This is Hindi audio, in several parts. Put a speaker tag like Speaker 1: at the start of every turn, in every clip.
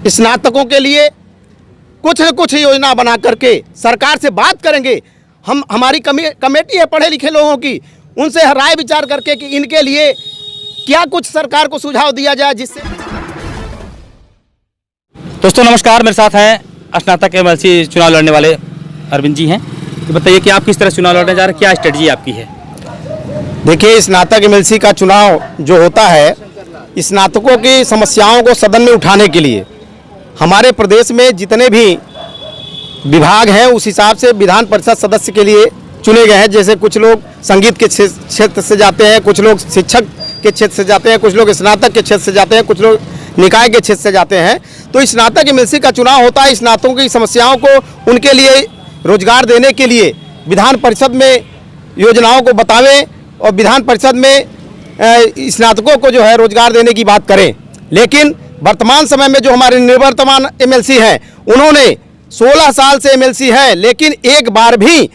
Speaker 1: स्नातकों के लिए कुछ न कुछ योजना बना करके सरकार से बात करेंगे। हमारी कमेटी है पढ़े लिखे लोगों की, उनसे राय विचार करके कि इनके लिए क्या कुछ सरकार को सुझाव दिया जाए जिससे।
Speaker 2: दोस्तों नमस्कार, मेरे साथ हैं स्नातक एमएलसी चुनाव लड़ने वाले अरविंद जी हैं। तो बताइए कि आप किस तरह चुनाव लड़ने जा रहे हैं, क्या स्ट्रेटजी आपकी है?
Speaker 1: देखिए, स्नातक एमएलसी का चुनाव जो होता है, स्नातकों की समस्याओं को सदन में उठाने के लिए हमारे प्रदेश में जितने भी विभाग हैं उस हिसाब से विधान परिषद सदस्य के लिए चुने गए हैं। जैसे कुछ लोग संगीत के क्षेत्र से जाते हैं, कुछ लोग शिक्षक के क्षेत्र से जाते हैं, कुछ लोग स्नातक के क्षेत्र से जाते हैं, कुछ लोग निकाय के क्षेत्र से जाते हैं। तो स्नातक एमएलसी का चुनाव होता है स्नातकों की समस्याओं को उनके लिए रोजगार देने के लिए विधान परिषद में योजनाओं को बतावें और विधान परिषद में स्नातकों को जो है रोजगार देने की बात करें। लेकिन वर्तमान समय में जो हमारे निवर्तमान एमएलसी हैं, उन्होंने 16 साल से एमएलसी हैं, लेकिन एक बार भी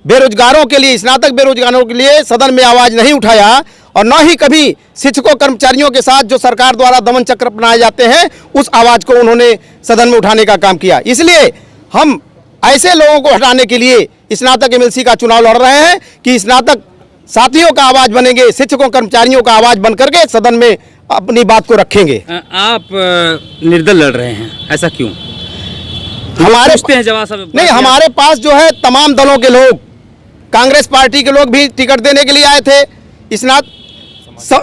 Speaker 1: बेरोजगारों के लिए, स्नातक बेरोजगारों के लिए सदन में आवाज़ नहीं उठाया और न ही कभी शिक्षकों कर्मचारियों के साथ जो सरकार द्वारा दमन चक्र अपनाए जाते हैं उस आवाज़ को उन्होंने सदन में उठाने का काम किया। इसलिए हम ऐसे लोगों को हटाने के लिए स्नातक एमएलसी का चुनाव लड़ रहे हैं कि स्नातक साथियों का आवाज़ बनेंगे, शिक्षकों कर्मचारियों का आवाज़ बन करके सदन में अपनी बात को रखेंगे।
Speaker 2: आप निर्दल लड़ रहे हैं, ऐसा क्यों?
Speaker 1: हमारे
Speaker 2: हैं जवाब सब
Speaker 1: नहीं, हमारे पास जो है तमाम दलों के लोग, कांग्रेस पार्टी के लोग भी टिकट देने के लिए आए थे,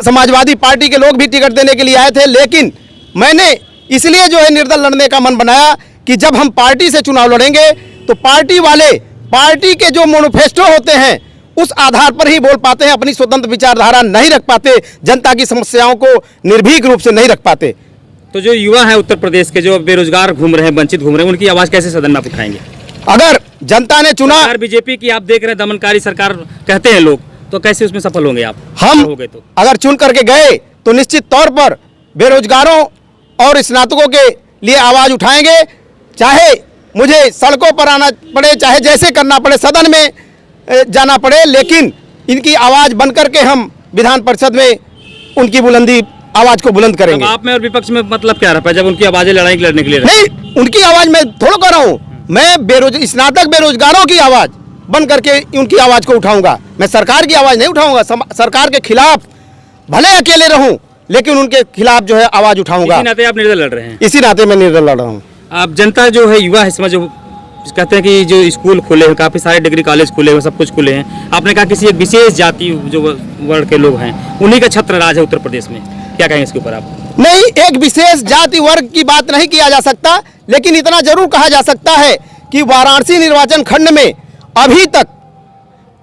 Speaker 1: समाजवादी पार्टी के लोग भी टिकट देने के लिए आए थे। लेकिन मैंने इसलिए जो है निर्दल लड़ने का मन बनाया कि जब हम पार्टी से चुनाव लड़ेंगे तो पार्टी वाले पार्टी के जो मैनिफेस्टो होते हैं उस आधार पर ही बोल पाते हैं, अपनी स्वतंत्र विचारधारा नहीं रख पाते, जनता की समस्याओं को निर्भीक रूप से नहीं रख पाते।
Speaker 2: तो जो युवा है उत्तर प्रदेश के, जो बेरोजगार घूम रहे हैं, वंचित घूम रहे हैं, उनकी आवाज़ कैसे सदन में आप उठाएंगे?
Speaker 1: अगर जनता ने चुना,
Speaker 2: बीजेपी की आप देख रहे हैं दमनकारी सरकार कहते हैं लोग, तो कैसे उसमें सफल होंगे आप?
Speaker 1: हम
Speaker 2: हो गए तो
Speaker 1: अगर चुन करके गए तो निश्चित तौर पर बेरोजगारों और स्नातकों के लिए आवाज़ उठाएंगे। चाहे मुझे सड़कों पर आना पड़े, चाहे जैसे करना पड़े, सदन में जाना पड़े, लेकिन इनकी आवाज़ बन करके हम विधान परिषद में उनकी बुलंदी आवाज़ को बुलंद करेंगे।
Speaker 2: आप में और विपक्ष में मतलब क्या रहा है जब उनकी आवाज़ें लड़ाई लड़ने के लिए?
Speaker 1: नहीं, उनकी आवाज़ मैं थोड़ा कर रहा हूँ, मैं स्नातक बेरोजगारों की आवाज़ बन करके उनकी आवाज़ को उठाऊंगा। मैं सरकार की आवाज़ नहीं उठाऊंगा, सरकार के खिलाफ भले अकेले रहूं लेकिन उनके खिलाफ जो है आवाज़ उठाऊंगा।
Speaker 2: इसी नाते आप निर्दल लड़ रहे हैं?
Speaker 1: इसी नाते मैं निर्दल लड़ रहा हूँ।
Speaker 2: आप जनता जो है, युवा है, इसमें जो कहते हैं कि जो स्कूल खुले हैं, काफ़ी सारे डिग्री कॉलेज खुले हैं, सब कुछ खुले हैं, आपने कहा किसी एक विशेष जाति जो वर्ग के लोग हैं उन्हीं का छत्र राज है उत्तर प्रदेश में, क्या कहेंगे इसके ऊपर आप?
Speaker 1: नहीं, एक विशेष जाति वर्ग की बात नहीं किया जा सकता, लेकिन इतना जरूर कहा जा सकता है कि वाराणसी निर्वाचन खंड में अभी तक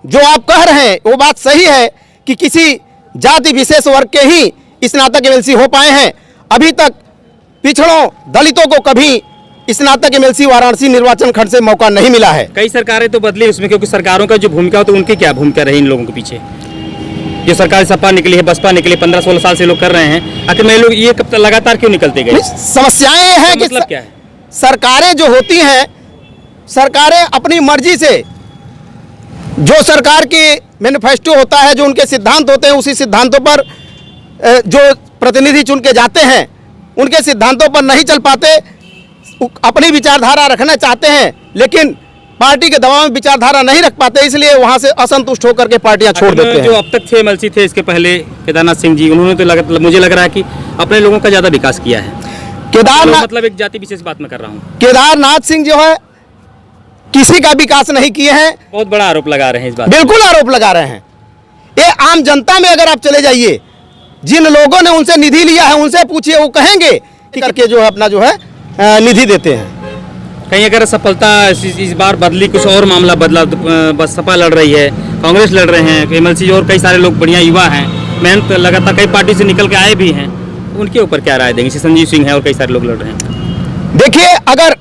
Speaker 1: जो आप कह रहे हैं वो बात सही है कि किसी जाति विशेष वर्ग के ही स्नातक एमएलसी हो पाए हैं। अभी तक पिछड़ों, दलितों को कभी स्नातक एमएलसी वाराणसी निर्वाचन खंड से मौका नहीं मिला है।
Speaker 2: कई सरकारें तो बदली उसमें, क्योंकि सरकारों का जो भूमिका हो तो उनकी क्या भूमिका रही इन लोगों के पीछे? जो सरकार सपा निकली है, बसपा निकली, 15-16 साल से लोग कर रहे हैं, आखिर में लोग ये कब लगातार क्यों निकलते गए?
Speaker 1: समस्याएं हैं कि
Speaker 2: मतलब क्या है?
Speaker 1: सरकारें जो होती हैं, सरकारें अपनी मर्जी से, जो सरकार की मैनिफेस्टो होता है, जो उनके सिद्धांत होते हैं, उसी सिद्धांतों पर जो प्रतिनिधि चुन के जाते हैं उनके सिद्धांतों पर नहीं चल पाते, अपनी विचारधारा रखना चाहते हैं लेकिन पार्टी के दबाव में विचारधारा नहीं रख पाते, इसलिए वहां से असंतुष्ट होकर के पार्टियां छोड़ देते हैं।
Speaker 2: जो अब तक 6 एमएलसी थे इसके पहले, केदारनाथ सिंह जी, उन्होंने तो मुझे लग रहा है कि अपने लोगों का ज्यादा विकास किया है।
Speaker 1: केदारनाथ,
Speaker 2: मतलब एक जाति विशेष बात मैं कर रहा हूँ,
Speaker 1: केदारनाथ सिंह जो है किसी का विकास नहीं किए हैं।
Speaker 2: बहुत बड़ा आरोप लगा रहे हैं इस बात।
Speaker 1: बिल्कुल आरोप लगा रहे हैं। ये आम जनता में अगर आप चले जाइए, जिन लोगों ने उनसे निधि लिया है उनसे पूछिए, वो कहेंगे कि करके जो है अपना जो है निधि देते हैं।
Speaker 2: कहीं अगर सफलता इस बार बदली, कुछ और मामला बदला, बस सपा लड़ रही है, कांग्रेस लड़ रहे हैं, एमएलसी और कई सारे लोग बढ़िया युवा हैं, मेहनत लगातार कई पार्टी से निकल के आए भी हैं, उनके ऊपर क्या राय देंगे? संजीव सिंह है और कई सारे लोग लड़ रहे हैं।
Speaker 1: देखिए, अगर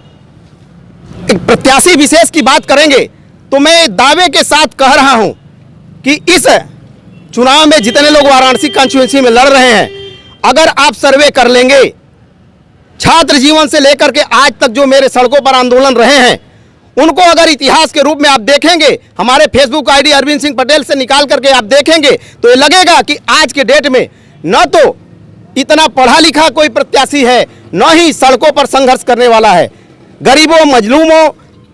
Speaker 1: एक प्रत्याशी विशेष की बात करेंगे तो मैं दावे के साथ कह रहा हूं कि इस चुनाव में जितने लोग वाराणसी कॉन्स्टिट्यूएंसी में लड़ रहे हैं, अगर आप सर्वे कर लेंगे, छात्र जीवन से लेकर के आज तक जो मेरे सड़कों पर आंदोलन रहे हैं उनको अगर इतिहास के रूप में आप देखेंगे, हमारे फेसबुक आईडी अरविंद सिंह पटेल से निकाल करके आप देखेंगे तो ये लगेगा कि आज के डेट में न तो इतना पढ़ा लिखा कोई प्रत्याशी है न ही सड़कों पर संघर्ष करने वाला है। गरीबों, मजलूमों,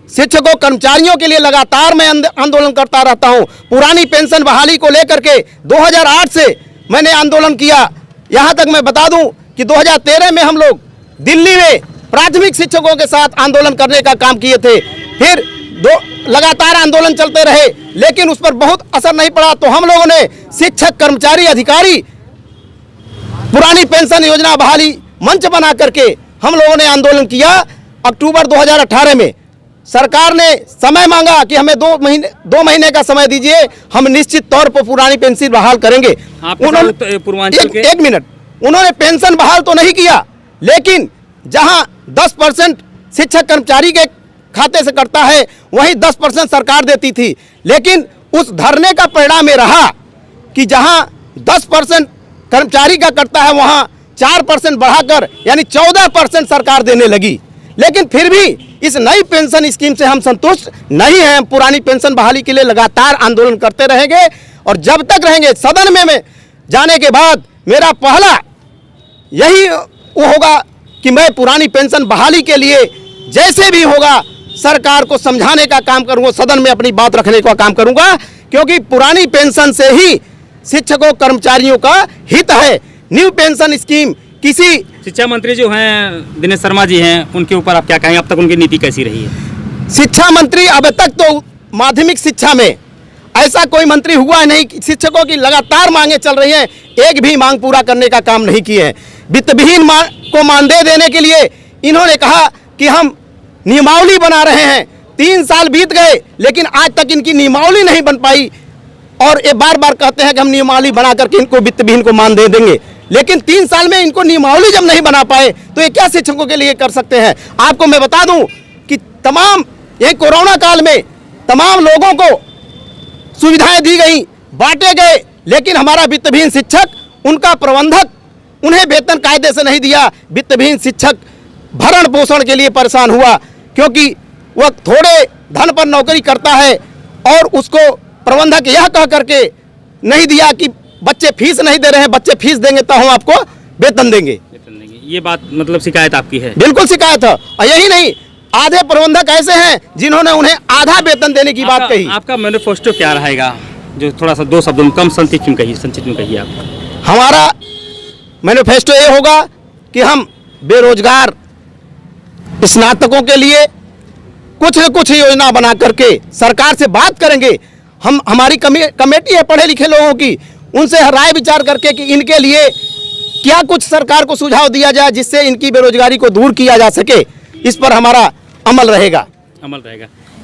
Speaker 1: शिक्षकों, कर्मचारियों के लिए लगातार मैं आंदोलन करता रहता हूं। पुरानी पेंशन बहाली को लेकर के 2008 से मैंने आंदोलन किया। यहां तक मैं बता दूं कि 2013 में हम लोग दिल्ली में प्राथमिक शिक्षकों के साथ आंदोलन करने का काम किए थे। फिर लगातार आंदोलन चलते रहे, लेकिन उस पर बहुत असर नहीं पड़ा। तो हम लोगों ने शिक्षक, कर्मचारी, अधिकारी पुरानी पेंशन योजना बहाली मंच बना करके हम लोगों ने आंदोलन किया। अक्टूबर 2018 में सरकार ने समय मांगा कि हमें 2 महीने का समय दीजिए, हम निश्चित तौर पर पुरानी पेंशन बहाल करेंगे। एक मिनट, उन्होंने पेंशन बहाल तो नहीं किया, लेकिन जहां 10% शिक्षक कर्मचारी के खाते से कटता है, वहीं 10% सरकार देती थी। लेकिन उस धरने का परिणाम ये रहा कि जहां 10% कर्मचारी का कटता है, वहां 4% बढ़ाकर यानी 14% सरकार देने लगी। लेकिन फिर भी इस नई पेंशन स्कीम से हम संतुष्ट नहीं हैं। पुरानी पेंशन बहाली के लिए लगातार आंदोलन करते रहेंगे और जब तक रहेंगे। सदन में जाने के बाद मेरा पहला यही वो होगा कि मैं पुरानी पेंशन बहाली के लिए जैसे भी होगा सरकार को समझाने का काम करूंगा, सदन में अपनी बात रखने का काम करूंगा, क्योंकि पुरानी पेंशन से ही शिक्षकों, कर्मचारियों का हित है। न्यू पेंशन स्कीम किसी
Speaker 2: शिक्षा मंत्री जो हैं दिनेश शर्मा जी हैं, उनके ऊपर आप क्या कहेंगे? अब तक उनकी नीति कैसी रही है?
Speaker 1: शिक्षा मंत्री अब तक तो माध्यमिक शिक्षा में ऐसा कोई मंत्री हुआ नहीं। शिक्षकों की लगातार मांगे चल रही हैं, एक भी मांग पूरा करने का काम नहीं किए हैं। वित्तविहीन को मानदेय देने के लिए इन्होंने कहा कि हम नियमावली बना रहे हैं। 3 साल बीत गए, लेकिन आज तक इनकी नियमावली नहीं बन पाई और ये बार बार कहते हैं कि हम नियमावली बना करके इनको वित्तविहीन को मानदेय देंगे। लेकिन 3 साल में इनको नियमावली जब नहीं बना पाए तो ये क्या शिक्षकों के लिए कर सकते हैं? आपको मैं बता दूं कि तमाम ये कोरोना काल में तमाम लोगों को सुविधाएं दी गई, बांटे गए, लेकिन हमारा वित्तविहीन शिक्षक, उनका प्रबंधक उन्हें वेतन कायदे से नहीं दिया। वित्तविहीन शिक्षक भरण पोषण के लिए परेशान हुआ, क्योंकि वह थोड़े धन पर नौकरी करता है और उसको प्रबंधक यह कह करके नहीं दिया कि बच्चे फीस नहीं दे रहे हैं, बच्चे फीस देंगे तो हम आपको वेतन देंगे।
Speaker 2: ये बात मतलब शिकायत आपकी है?
Speaker 1: बिल्कुल शिकायत है। और यही नहीं, आधे प्रबंधक ऐसे हैं जिन्होंने उन्हें आधा वेतन देने की बात कही।
Speaker 2: आपका मैनिफेस्टो क्या रहेगा, जो थोड़ा सा 2 शब्दों में कम संक्षिप्त में कहिए आप?
Speaker 1: हमारा मैनिफेस्टो ये होगा कि हम बेरोजगार स्नातकों के लिए कुछ न कुछ योजना बना करके सरकार से बात करेंगे। हम हमारी कमेटी है पढ़े लिखे लोगों की, उनसे राय विचार करके कि इनके लिए क्या कुछ सरकार को सुझाव दिया जाए जिससे इनकी बेरोजगारी को दूर किया जा सके। इस पर हमारा अमल रहेगा।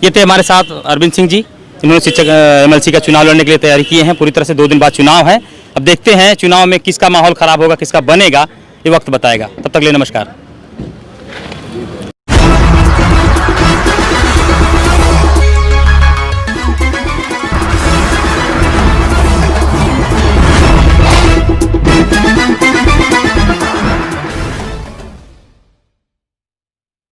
Speaker 2: ये थे हमारे साथ अरविंद सिंह जी, इन्होंने शिक्षक एमएलसी का चुनाव लड़ने के लिए तैयारी की है। पूरी तरह से 2 दिन बाद चुनाव है। अब देखते हैं चुनाव में किसका माहौल खराब होगा, किसका बनेगा, ये वक्त बताएगा। तब तक के लिए नमस्कार।